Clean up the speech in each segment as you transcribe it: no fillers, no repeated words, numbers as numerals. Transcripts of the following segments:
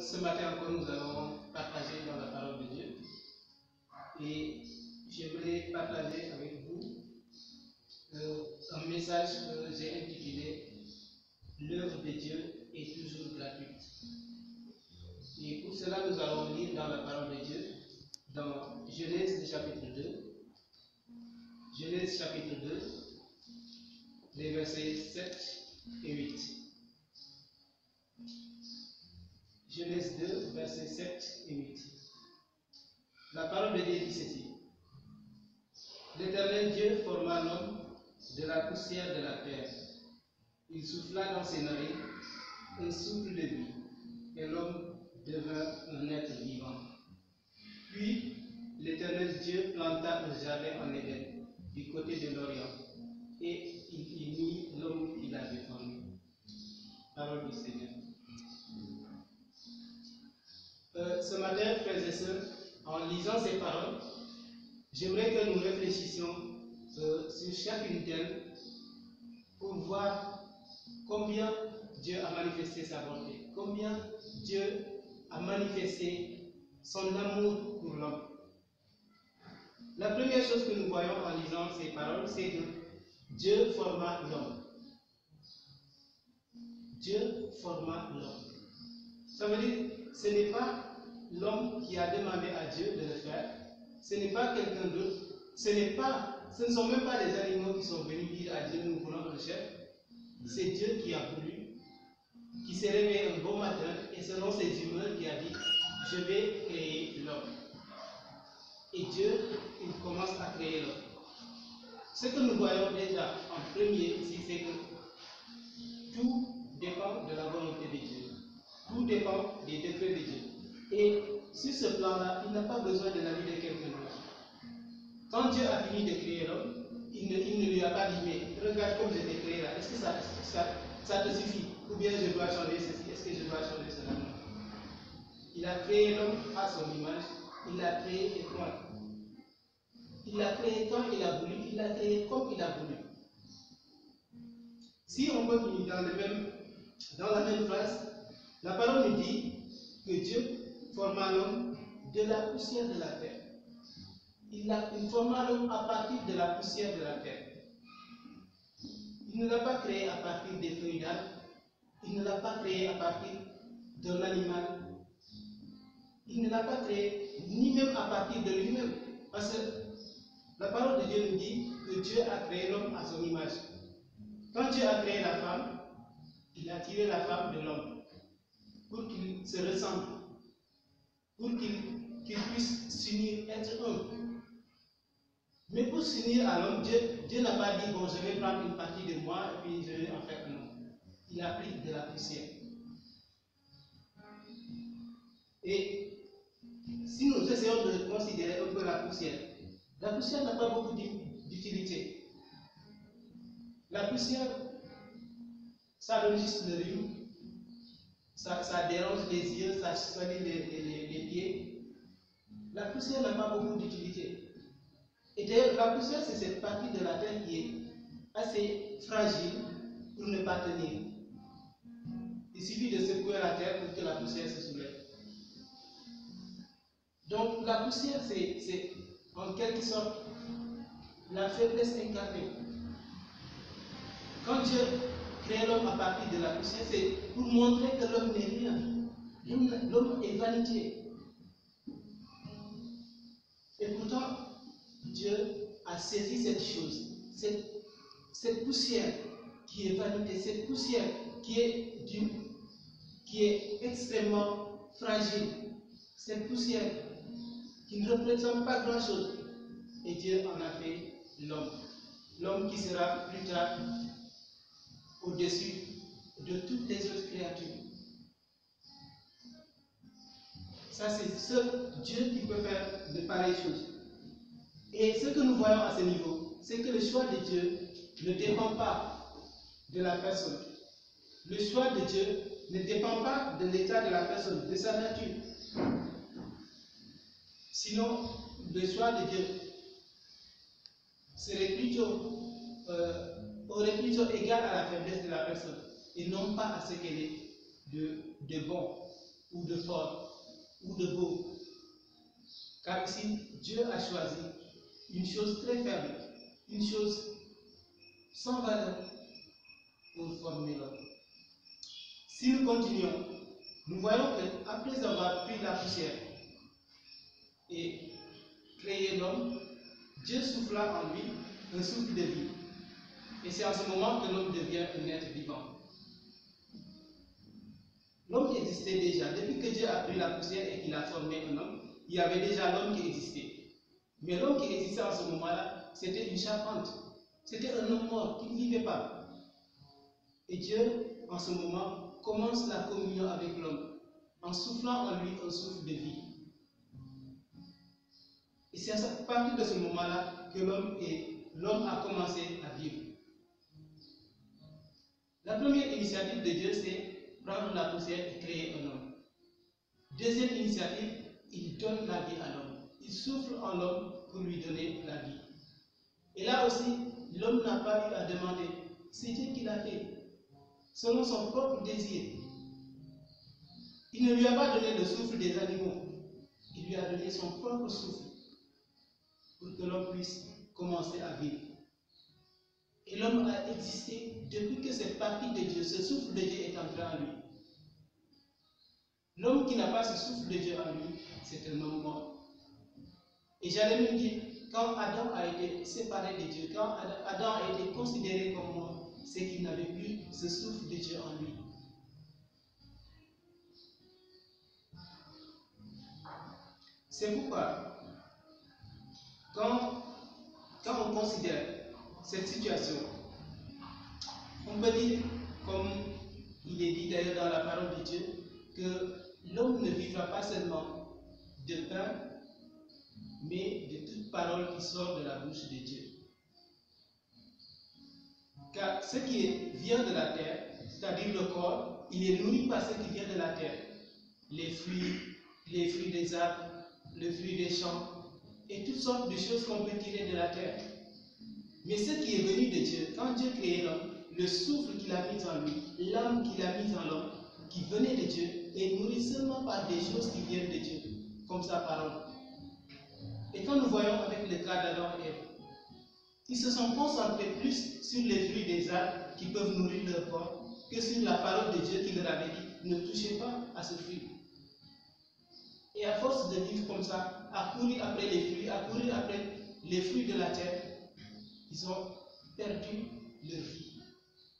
ce matin encore, nous allons partager dans la parole de Dieu. Et j'aimerais partager avec vous un message que j'ai intitulé L'œuvre de Dieu est toujours gratuite. Et pour cela, nous allons lire dans la parole de Dieu, dans Genèse chapitre 2. Genèse chapitre 2, les versets 7 et 8. Genèse 2, versets 7 et 8. La parole de Dieu dit ceci. L'Éternel Dieu forma l'homme de la poussière de la terre. Il souffla dans ses narines un souffle de vie, et l'homme devint un être vivant. Puis l'Éternel Dieu planta un jardin en Éden, du côté de l'Orient, et il y mit l'homme qu'il avait formé. Parole du Seigneur. Ce matin, frères et sœurs, en lisant ces paroles, j'aimerais que nous réfléchissions sur chacune d'elles pour voir combien Dieu a manifesté sa bonté, combien Dieu a manifesté son amour pour l'homme. La première chose que nous voyons en lisant ces paroles, c'est que Dieu forma l'homme. Dieu forma l'homme. Ça veut dire que ce n'est pas l'homme qui a demandé à Dieu de le faire, ce n'est pas quelqu'un d'autre, ce ne sont même pas les animaux qui sont venus dire à Dieu nous voulons un chef, c'est Dieu qui a voulu, qui s'est réveillé un beau matin et selon ses humeurs qui a dit je vais créer l'homme. Et Dieu, il commence à créer l'homme. Ce que nous voyons déjà en premier ici, c'est que tout dépend de la volonté de Dieu. Tout dépend des décrets de Dieu. Et sur ce plan-là, il n'a pas besoin de l'avis de quelqu'un d'autre. Quand Dieu a fini de créer l'homme, il ne lui a pas dit mais regarde comme je t'ai créé là, est-ce que ça te suffit? Ou bien je dois changer ceci, est-ce que je dois changer cela? Non. Il a créé l'homme à son image, il l'a créé et point. Il l'a créé quand il a voulu, il l'a créé comme il a voulu. Si on continue dans la même phrase, la parole nous dit que Dieu forma l'homme de la poussière de la terre. Il forma l'homme à partir de la poussière de la terre. Il ne l'a pas créé à partir des feuilles d'arbres, il ne l'a pas créé à partir d'un animal, il ne l'a pas créé ni même à partir de lui-même. Parce que la parole de Dieu nous dit que Dieu a créé l'homme à son image. Quand Dieu a créé la femme, il a tiré la femme de l'homme pour qu'il se ressemble, pour qu'il puisse s'unir, être un. Mais pour s'unir à l'homme, Dieu n'a pas dit bon, je vais prendre une partie de moi et puis je vais en faire un homme. Il a pris de la poussière. Et si nous essayons de considérer un peu la poussière n'a pas beaucoup d'utilité. La poussière, ça donne juste le rhume, ça dérange les yeux, ça salit les pieds. La poussière n'a pas beaucoup d'utilité. Et d'ailleurs, la poussière, c'est cette partie de la terre qui est assez fragile pour ne pas tenir. Il suffit de secouer la terre pour que la poussière se soulève. Donc, la poussière, c'est en quelque sorte la faiblesse incarnée. Quand Dieu crée l'homme à partir de la poussière, c'est pour montrer que l'homme n'est rien. L'homme est vanité. Et pourtant, Dieu a saisi cette chose, cette poussière qui est vanité, cette poussière qui est extrêmement fragile, cette poussière qui ne représente pas grand-chose. Et Dieu en a fait l'homme. L'homme qui sera plus tard au-dessus de toutes les autres créatures. Ça, c'est seul Dieu qui peut faire de pareilles choses. Et ce que nous voyons à ce niveau, c'est que le choix de Dieu ne dépend pas de la personne. Le choix de Dieu ne dépend pas de l'état de la personne, de sa nature. Sinon, le choix de Dieu aurait plutôt égal à la faiblesse de la personne et non pas à ce qu'elle est de bon ou de fort, ou de beau. Car ici, Dieu a choisi une chose très faible, une chose sans valeur pour former l'homme. Si nous continuons, nous voyons qu'après avoir pris la poussière et créé l'homme, Dieu souffla en lui un souffle de vie. Et c'est en ce moment que l'homme devient un être vivant. L'homme existait déjà. Depuis que Dieu a pris la poussière et qu'il a formé un homme, il y avait déjà l'homme qui existait. Mais l'homme qui existait en ce moment-là, c'était une charpente. C'était un homme mort qui ne vivait pas. Et Dieu, en ce moment, commence la communion avec l'homme en soufflant en lui un souffle de vie. Et c'est à partir de ce moment-là que l'homme a commencé à vivre. La première initiative de Dieu, c'est prendre la poussière et créer un homme. Deuxième initiative, il donne la vie à l'homme. Il souffle en l'homme pour lui donner la vie. Et là aussi, l'homme n'a pas eu à demander. C'est Dieu qui l'a fait, selon son propre désir. Il ne lui a pas donné le souffle des animaux. Il lui a donné son propre souffle pour que l'homme puisse commencer à vivre. Et l'homme a existé depuis que cette partie de Dieu, ce souffle de Dieu est entré en lui. L'homme qui n'a pas ce souffle de Dieu en lui, c'est un homme mort. Et j'allais même dire, quand Adam a été séparé de Dieu, quand Adam a été considéré comme mort, c'est qu'il n'avait plus ce souffle de Dieu en lui. C'est pourquoi, quand on considère cette situation, on peut dire, comme il est dit d'ailleurs dans la parole de Dieu, que l'homme ne vivra pas seulement de pain, mais de toute parole qui sort de la bouche de Dieu. Car ce qui vient de la terre, c'est-à-dire le corps, il est nourri par ce qui vient de la terre. Les fruits des arbres, le fruit des champs, et toutes sortes de choses qu'on peut tirer de la terre. Mais ce qui est venu de Dieu, quand Dieu créait l'homme, le souffle qu'il a mis en lui, l'âme qu'il a mise en l'homme, qui venait de Dieu, est nourri seulement par des choses qui viennent de Dieu, comme sa parole. Et quand nous voyons avec le cas d'Adam et Ève, ils se sont concentrés plus sur les fruits des arbres qui peuvent nourrir leur corps que sur la parole de Dieu qui leur avait dit ne touchez pas à ce fruit. Et à force de vivre comme ça, à courir après les fruits, à courir après les fruits de la terre, ils ont perdu leur vie.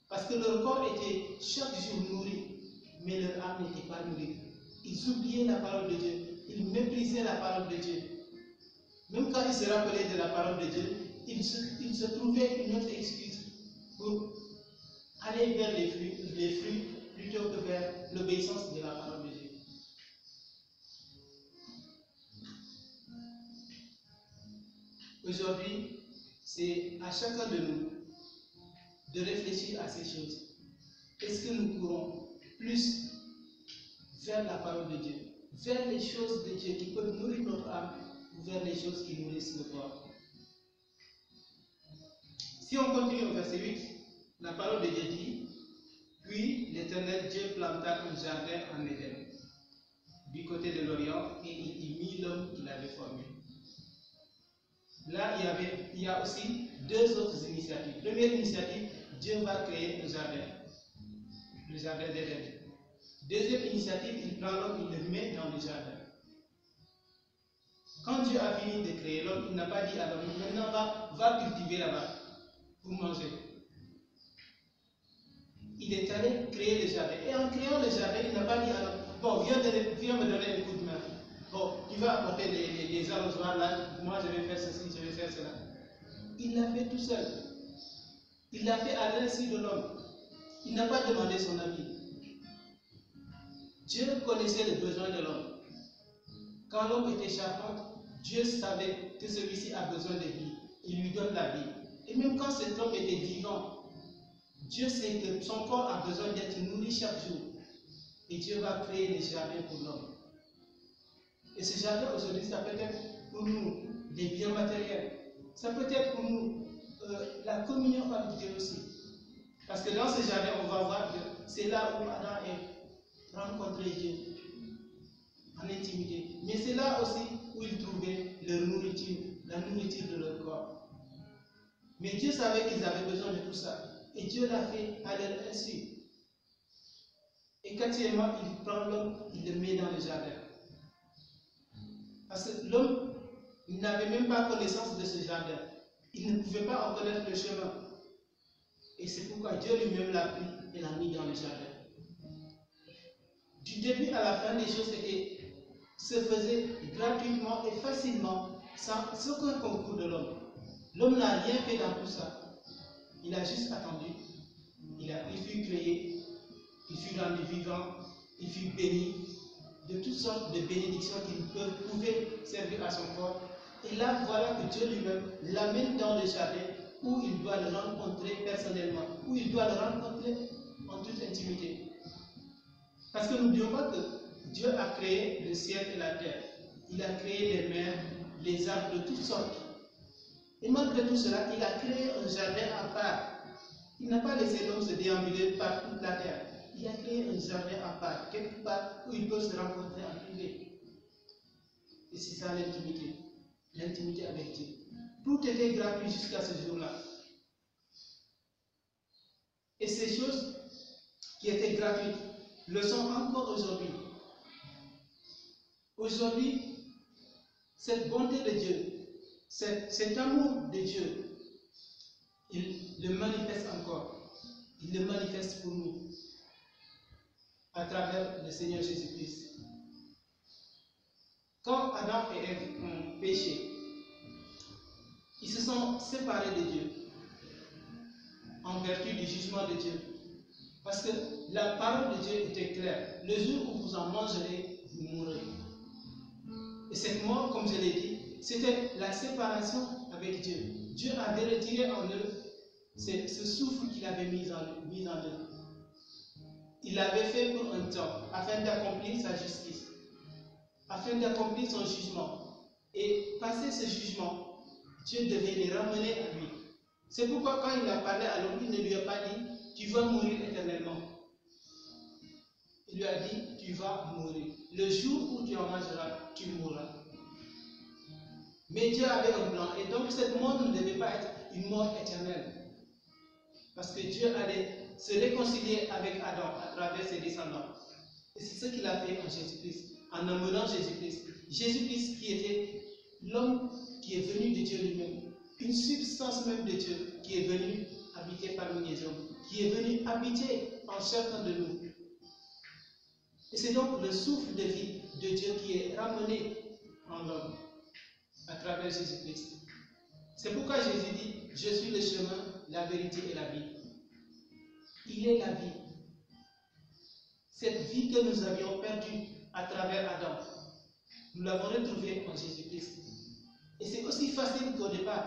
Parce que leur corps était chaque jour nourri, mais leur âme n'était pas nourrie. Ils oubliaient la parole de Dieu, ils méprisaient la parole de Dieu. Même quand ils se rappelaient de la parole de Dieu, ils se trouvaient une autre excuse pour aller vers les fruits plutôt que vers l'obéissance de la parole de Dieu. Aujourd'hui, c'est à chacun de nous de réfléchir à ces choses. Est-ce que nous courons plus vers la parole de Dieu, vers les choses de Dieu qui peuvent nourrir notre âme, ou vers les choses qui nourrissent le corps? Si on continue au verset 8, la parole de Dieu dit: puis l'Éternel Dieu planta un jardin en Éden, du côté de l'Orient, et il y mit l'homme qu'il avait formé. Là, il y a aussi deux autres initiatives. Première initiative, Dieu va créer un jardin, le jardin d'Éden. Deuxième initiative, il prend l'homme, il le met dans le jardin. Quand Dieu a fini de créer l'homme, il n'a pas dit à l'homme: maintenant va cultiver là-bas pour manger. Il est allé créer le jardin. Et en créant le jardin, il n'a pas dit à l'homme: bon, viens me donner un coup de main. Bon, tu vas apporter les arrosoirs là, moi je vais faire ceci, je vais faire cela. Il l'a fait tout seul. Il l'a fait à l'insu de l'homme. Il n'a pas demandé son avis. Dieu connaissait le besoin de l'homme. Quand l'homme était charpente, Dieu savait que celui-ci a besoin de vie. Il lui donne la vie. Et même quand cet homme était vivant, Dieu sait que son corps a besoin d'être nourri chaque jour. Et Dieu va créer des jardins pour l'homme. Et ce jardin aujourd'hui, ça peut être pour nous des biens matériels. Ça peut être pour nous la communion avec Dieu aussi. Parce que dans ce jardin, on va voir que c'est là où Adam a rencontré Dieu. aussi où ils trouvaient leur nourriture, la nourriture de leur corps. Mais Dieu savait qu'ils avaient besoin de tout ça. Et Dieu l'a fait à leur insu. Et quatrièmement, il prend l'homme, il le met dans le jardin. Parce que l'homme, il n'avait même pas connaissance de ce jardin. Il ne pouvait pas en connaître le chemin. Et c'est pourquoi Dieu lui-même l'a pris et l'a mis dans le jardin. Du début à la fin, les choses se faisaient gratuitement et facilement, sans aucun concours de l'homme. L'homme n'a rien fait dans tout ça. Il a juste attendu. Il fut créé, il fut rendu vivant, il fut béni de toutes sortes de bénédictions qui pouvaient servir à son corps. Et là, voilà que Dieu lui-même l'amène dans le jardin où il doit le rencontrer personnellement, où il doit le rencontrer en toute intimité. Parce que n'oublions pas que Dieu a créé le ciel et la terre. Il a créé les mers, les arbres de toutes sortes. Et malgré tout cela, il a créé un jardin à part. Il n'a pas laissé l'homme se déambuler par toute la terre. Il a créé un jardin à part, quelque part où ils peuvent se rencontrer en privé. Et c'est ça l'intimité. L'intimité avec Dieu. Tout était gratuit jusqu'à ce jour-là. Et ces choses qui étaient gratuites le sont encore aujourd'hui. Aujourd'hui, cette bonté de Dieu, cet amour de Dieu, il le manifeste encore. Il le manifeste pour nous à travers le Seigneur Jésus-Christ. Quand Adam et Ève ont péché, ils se sont séparés de Dieu en vertu du jugement de Dieu. Parce que la parole de Dieu était claire. Le jour où vous en mangerez, vous mourrez. Et cette mort, comme je l'ai dit, c'était la séparation avec Dieu. Dieu avait retiré en eux ce souffle qu'il avait mis en eux. Il l'avait fait pour un temps, afin d'accomplir sa justice, afin d'accomplir son jugement. Et passer ce jugement, Dieu devait les ramener à lui. C'est pourquoi quand il a parlé à l'homme, il ne lui a pas dit « tu vas mourir éternellement ». Il lui a dit « tu vas mourir. Le jour où tu en mangeras, tu mourras ». Mais Dieu avait un plan, et donc cette mort ne devait pas être une mort éternelle. Parce que Dieu allait se réconcilier avec Adam à travers ses descendants. Et c'est ce qu'il a fait en Jésus-Christ, en amenant Jésus-Christ. Jésus-Christ qui était l'homme qui est venu de Dieu lui-même, une substance même de Dieu qui est venue habiter parmi les hommes, qui est venu habiter en chacun de nous. Et c'est donc le souffle de vie de Dieu qui est ramené en l'homme à travers Jésus-Christ. C'est pourquoi Jésus dit « Je suis le chemin, la vérité et la vie ». Il est la vie. Cette vie que nous avions perdue à travers Adam, nous l'avons retrouvée en Jésus-Christ. Et c'est aussi facile qu'au départ.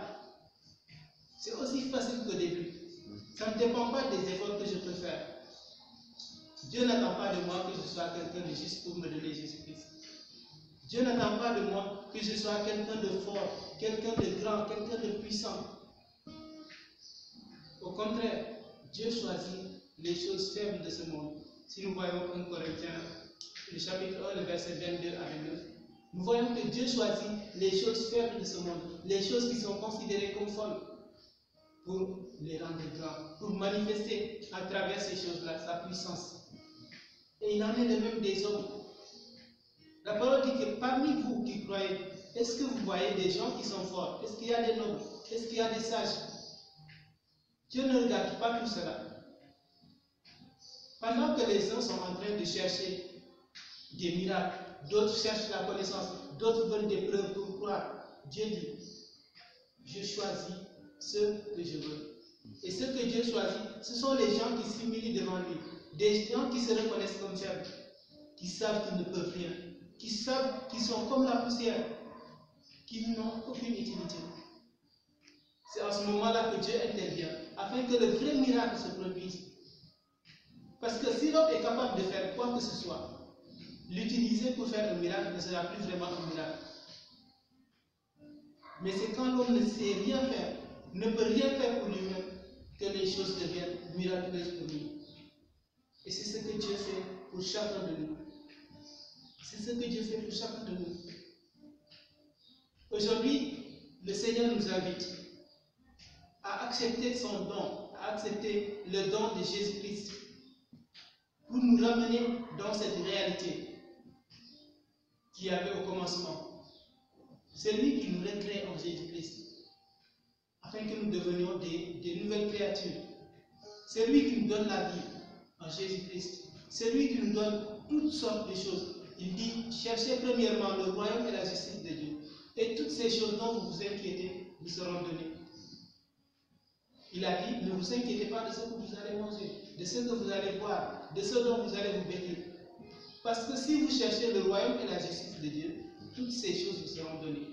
C'est aussi facile qu'au début. Ça ne dépend pas des efforts que je peux faire. Dieu n'attend pas de moi que je sois quelqu'un de juste pour me donner Jésus-Christ. Dieu n'attend pas de moi que je sois quelqu'un de fort, quelqu'un de grand, quelqu'un de puissant. Au contraire, Dieu choisit les choses faibles de ce monde. Si nous voyons 1 Corinthiens, le chapitre 1, le verset 22 à 29, nous voyons que Dieu choisit les choses faibles de ce monde, les choses qui sont considérées comme folles, pour les rendre grands, pour manifester à travers ces choses-là sa puissance. Et il en est de même des hommes. La parole dit que parmi vous qui croyez, est-ce que vous voyez des gens qui sont forts? Est-ce qu'il y a des nobles? Est-ce qu'il y a des sages? Dieu ne regarde pas tout cela. Pendant que les uns sont en train de chercher des miracles, d'autres cherchent la connaissance, d'autres veulent des preuves pour croire, Dieu dit, je choisis ceux que je veux. Et ceux que Dieu choisit, ce sont les gens qui s'humilient devant lui, des gens qui se reconnaissent comme faibles, qui savent qu'ils ne peuvent rien, qui savent qu'ils sont comme la poussière, qu'ils n'ont aucune utilité. C'est à ce moment-là que Dieu intervient, afin que le vrai miracle se produise. Parce que si l'homme est capable de faire quoi que ce soit, l'utiliser pour faire un miracle ne sera plus vraiment un miracle. Mais c'est quand l'homme ne sait rien faire, ne peut rien faire pour lui-même, que les choses deviennent miraculeuses pour lui. Et c'est ce que Dieu fait pour chacun de nous. C'est ce que Dieu fait pour chacun de nous. Aujourd'hui, le Seigneur nous invite à accepter son don, à accepter le don de Jésus-Christ pour nous ramener dans cette réalité qu'il y avait au commencement. C'est lui qui nous recrée en Jésus-Christ, afin que nous devenions des nouvelles créatures. C'est lui qui nous donne la vie en Jésus-Christ. C'est lui qui nous donne toutes sortes de choses. Il dit, cherchez premièrement le royaume et la justice de Dieu. Et toutes ces choses dont vous vous inquiétez vous seront données. Il a dit, ne vous inquiétez pas de ce que vous allez manger, de ce que vous allez boire, de ce dont vous allez vous vêtir. Parce que si vous cherchez le royaume et la justice de Dieu, toutes ces choses vous seront données.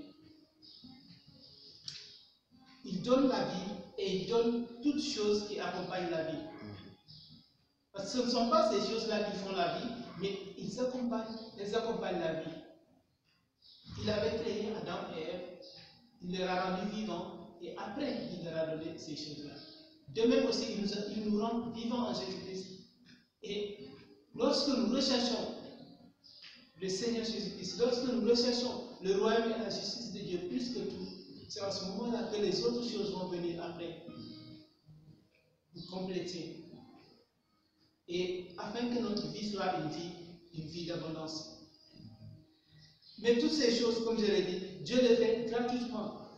Il donne la vie et il donne toutes choses qui accompagnent la vie. Parce que ce ne sont pas ces choses-là qui font la vie, mais elles accompagnent la vie. Il avait créé Adam et Ève, il leur a rendu vivants, et après il leur a donné ces choses-là. De même aussi, il nous rend vivants en Jésus-Christ. Et lorsque nous recherchons le Seigneur Jésus-Christ, lorsque nous recherchons le royaume et la justice de Dieu plus que tout, c'est à ce moment-là que les autres choses vont venir après, pour compléter. Et afin que notre vie soit une vie d'abondance. Mais toutes ces choses, comme je l'ai dit, Dieu les fait gratuitement,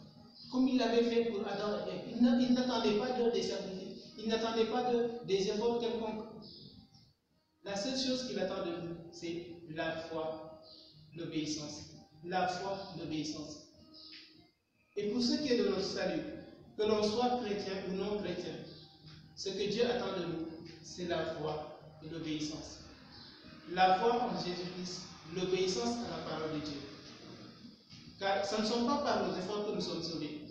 comme il l'avait fait pour Adam et Ève. Il n'attendait pas d'eux des sacrifices, il n'attendait pas d'eux des efforts quelconques. La seule chose qu'il attend de nous, c'est la foi, l'obéissance. La foi, l'obéissance. Et pour ce qui est de notre salut, que l'on soit chrétien ou non chrétien, ce que Dieu attend de nous, c'est la foi et l'obéissance. La foi en Jésus-Christ, l'obéissance à la parole de Dieu. Car ce ne sont pas par nos efforts que nous sommes sauvés.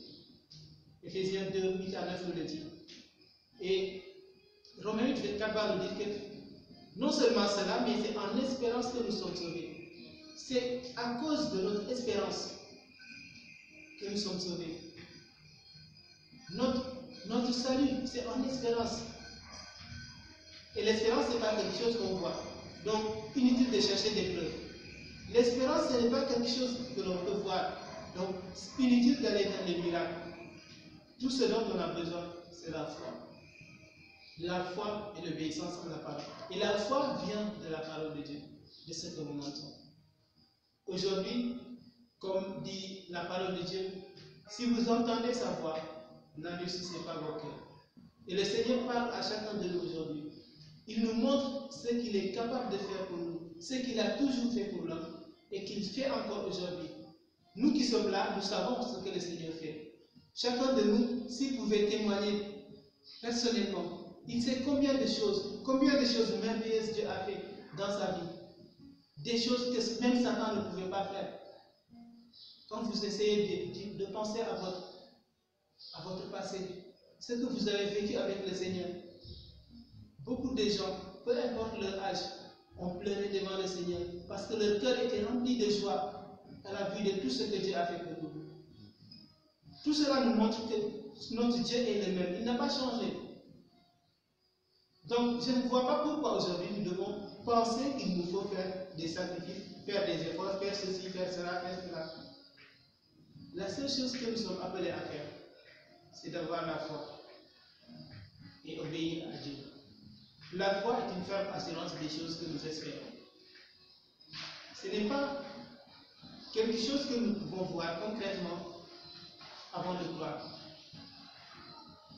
Éphésiens 2, 8 à 9 nous le dit. Et Romains 8, 24 va nous dire que non seulement cela, mais c'est en espérance que nous sommes sauvés. C'est à cause de notre espérance que nous sommes sauvés. Notre salut, c'est en espérance. Et l'espérance, ce n'est pas quelque chose qu'on voit. Donc, inutile de chercher des preuves. L'espérance, ce n'est pas quelque chose que l'on peut voir. Donc, inutile d'aller dans les miracles. Tout ce dont on a besoin, c'est la foi. La foi et l'obéissance à la parole. Et la foi vient de la parole de Dieu, de ce que nous entendons. Aujourd'hui, comme dit la parole de Dieu, si vous entendez sa voix, n'endurcissez pas vos cœurs. Et le Seigneur parle à chacun de nous aujourd'hui. Il nous montre ce qu'il est capable de faire pour nous, ce qu'il a toujours fait pour l'homme et qu'il fait encore aujourd'hui. Nous qui sommes là, nous savons ce que le Seigneur fait. Chacun de nous, s'il pouvait témoigner personnellement, il sait combien de choses merveilleuses Dieu a fait dans sa vie. Des choses que même Satan ne pouvait pas faire. Quand vous essayez de penser à votre passé, ce que vous avez vécu avec le Seigneur, beaucoup de gens, peu importe leur âge, ont pleuré devant le Seigneur parce que leur cœur était rempli de joie à la vue de tout ce que Dieu a fait pour nous. Tout cela nous montre que notre Dieu est le même, il n'a pas changé. Donc, je ne vois pas pourquoi aujourd'hui nous devons penser qu'il nous faut faire des sacrifices, faire des efforts, faire ceci, faire cela, faire cela. La seule chose que nous sommes appelés à faire, c'est d'avoir la foi et obéir à Dieu. La foi est une ferme assurance des choses que nous espérons. Ce n'est pas quelque chose que nous pouvons voir concrètement avant de croire.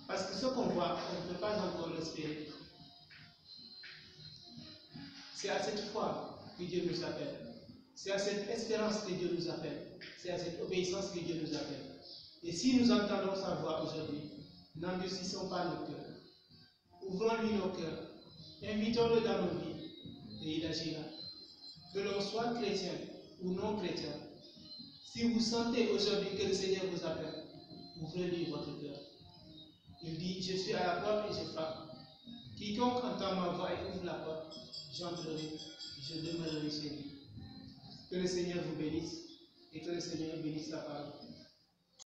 Parce que ce qu'on voit, on ne peut pas encore l'espérer. C'est à cette foi que Dieu nous appelle. C'est à cette espérance que Dieu nous appelle. C'est à cette obéissance que Dieu nous appelle. Et si nous entendons sa voix aujourd'hui, n'endurcissons pas nos cœurs. Ouvrons-lui nos cœurs. Invitons-le dans nos vies. Et il agira. Que l'on soit chrétien ou non chrétien, si vous sentez aujourd'hui que le Seigneur vous appelle, ouvrez-lui votre cœur. Il dit, je suis à la porte et je frappe. Quiconque entend ma voix et ouvre la porte, j'entrerai, je demeurerai chez lui. Que le Seigneur vous bénisse et que le Seigneur bénisse la parole.